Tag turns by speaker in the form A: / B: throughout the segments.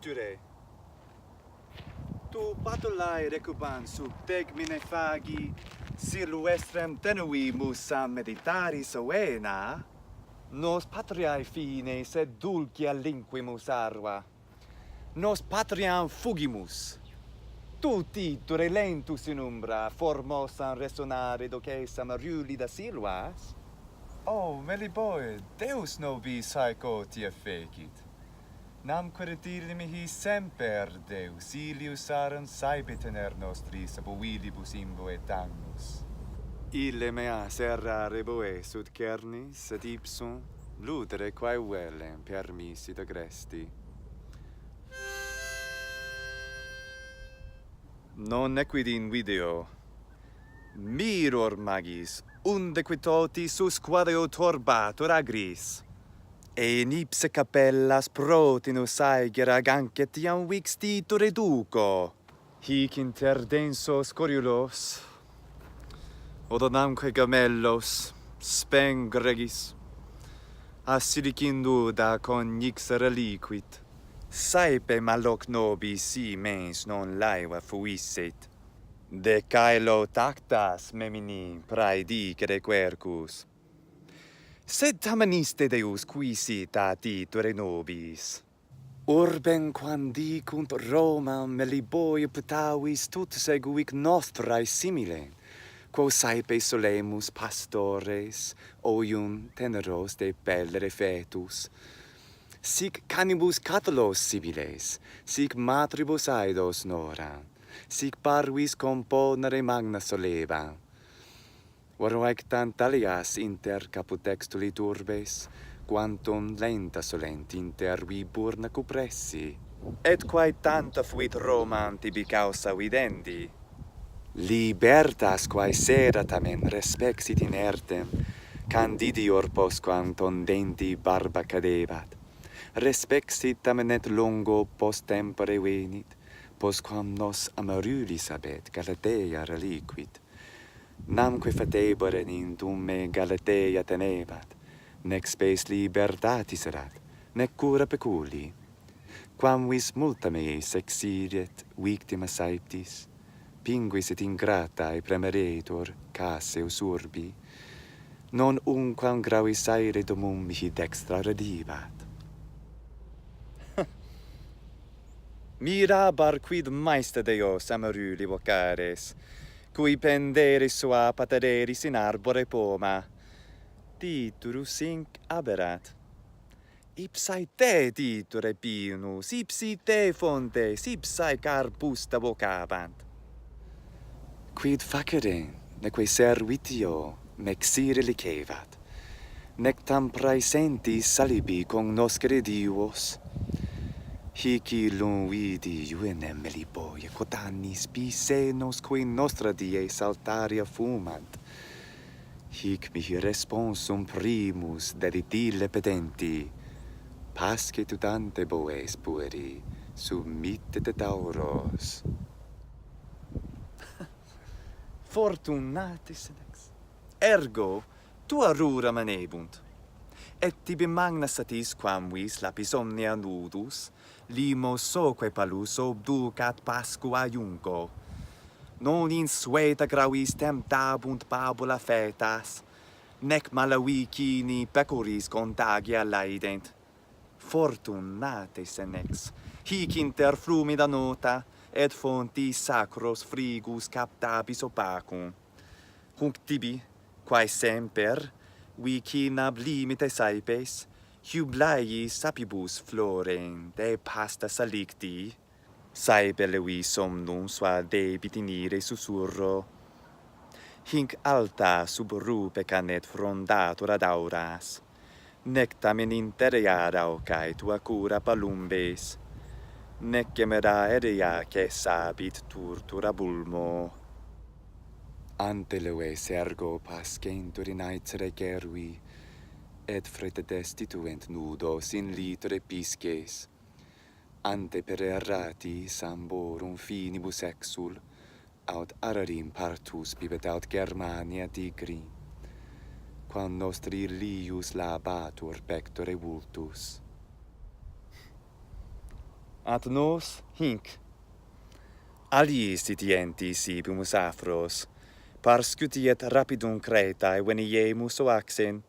A: titure. Tu patolai recuban sub tegmine fagi, silvestrem tenui musa meditari soena, nos patriae fine sed dulcia linquimus arva, nos patriam fugimus. Tu titure lentus in umbra, formosam resonare docesam ariulida silvas? Oh, meliboe, Deus nobis haeco tia fecit. Nam queridire mihi semper Deus, ilius arum saepe tener nostris ab ovilibus imbo et agnus. Ille mea serrare boes ut cernis, et ipsum ludere quae velem permissit agresti. Non nequid in video. Miror magis, unde quitoti sus quadeo torbatur agris. E in ipse capellas protinus aegera gancetiam vixtitur educo. Hic inter densos coriulos, odonamque gamellos, spengregis, acidicinduda conix reliquit. Saepe maloc nobis si mens non laeva fuisset. De caelo tactas memini praedicere quercus. Sed tamaniste Deus quisit a titure nobis. Urben quandicunt Romam meliboia putavis tut seguic nostrae simile, quo saepe solemus pastores, oium teneros de bellere fetus, sic canibus catulos sibiles, sic matribus aedos nora, sic parvis componere magna soleva. Voroec tant alias inter caput extuli turbes, quantum lenta solent inter vi burna cupressi. Et quae tanta fuit Romam tibi causa videndi. Libertas quae seratamen respexit inertem, candidior postquam tondenti barba cadebat. Respexit tamen et longo post tempore venit, postquam nos amarulis habet Galatea reliquit. Namque fatebere in me Galatea tenebat, nec spes libertatis erat, nec cura peculi. Quam vis multa meis exidet victima saeptis, pinguis et ingratae premeretur caseus urbi, non unquam gravis aere domum mihi dextra redibat. Mirabar quid maesta Deos amaruli vocares, cui pendere sua patereris in arbore poma, titurus hinc aberat. Ipsae te titure pinus, ipsi te fontes, ipsae carbusta vocabant. Quid facere, neque servitio, mexire licevat, nec tam praesentis salibi cognoscere Dios. Hic illum vidi juvenem meliboia, quod annis bisenos qui nostra dies altaria fumant. Hic mihi responsum primus dedit ille pedenti, pasce tutante boes pueri, submitte et auros. Fortunatis ex, ergo tua rura manebunt, et tibi magna satis quam vis lapis omnia nudus, limo soque palus obducat pascua iunco. Non in sueta gravis temptabunt pabula fetas, nec malavicini pecoris contagia laedent. Fortunates ex, hic inter flumida nota, et fontis sacros frigus captabis opacum. Hunc tibi, quae semper, vicinab limite saepes, Hublaii sapibus florent e pasta salicti, saepe levi somnum sua debit inire susurro. Hinc alta sub rupe canet frondatur ad auras, nec tamen interea raucae tua cura palumbes, nec gemera erea ces abit turtura bulmo. Ante leves ergo pascentur in aecere gerui, et frete destituent nudos in litere pisces, ante per errati samborum finibus exul, aut ararim partus bibet aut Germania digri, quam nostri lius labatur pectore vultus. at nos hinc. Aliis titientis ibimus afros, par scutiet rapidum Cretae veniemus oaxen,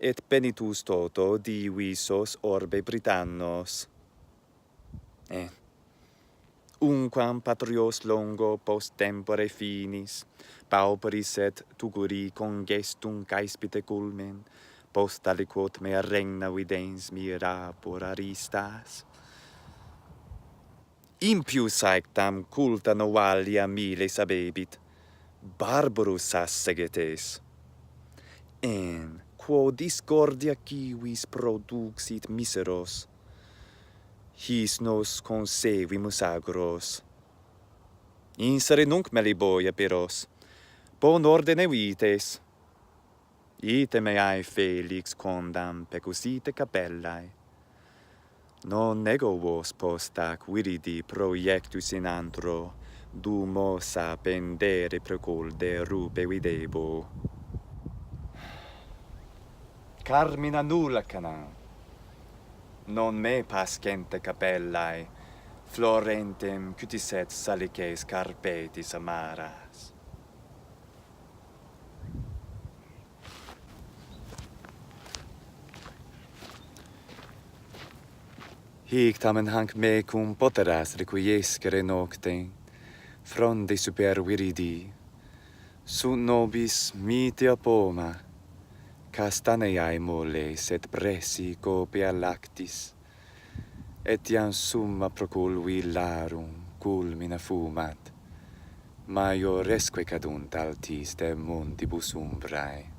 A: et benitus toto divisos orbe Britannos. Unquam patrios longo post tempore finis, pauperis et tuguri congestum caespite culmen, post aliquot mea regna videns mirabor aristas. Impius aectam culta novalia miles abebit, barbarus assegetes. En quo discordia civis produxit miseros, his nos consevimus agros. Insere nunc meliboia peros, bon ordine vites. Ite meae Felix condam pecusite capellae. Non ego vos post ac viridi proiectus in antro, dumosa pendere preculde rube videbo. Carmina nulla canam. Non me pascente capellae, florentem cutiset salices carpetis amaras. Hic tamen hanc mecum poteras requiescere nocte, fronde super viridi, sunt nobis mitea poma, castaneae moles et presi copia lactis, etiam summa proculvi larum culmina fumat, maioresque cadunt altis de montibus umbrae.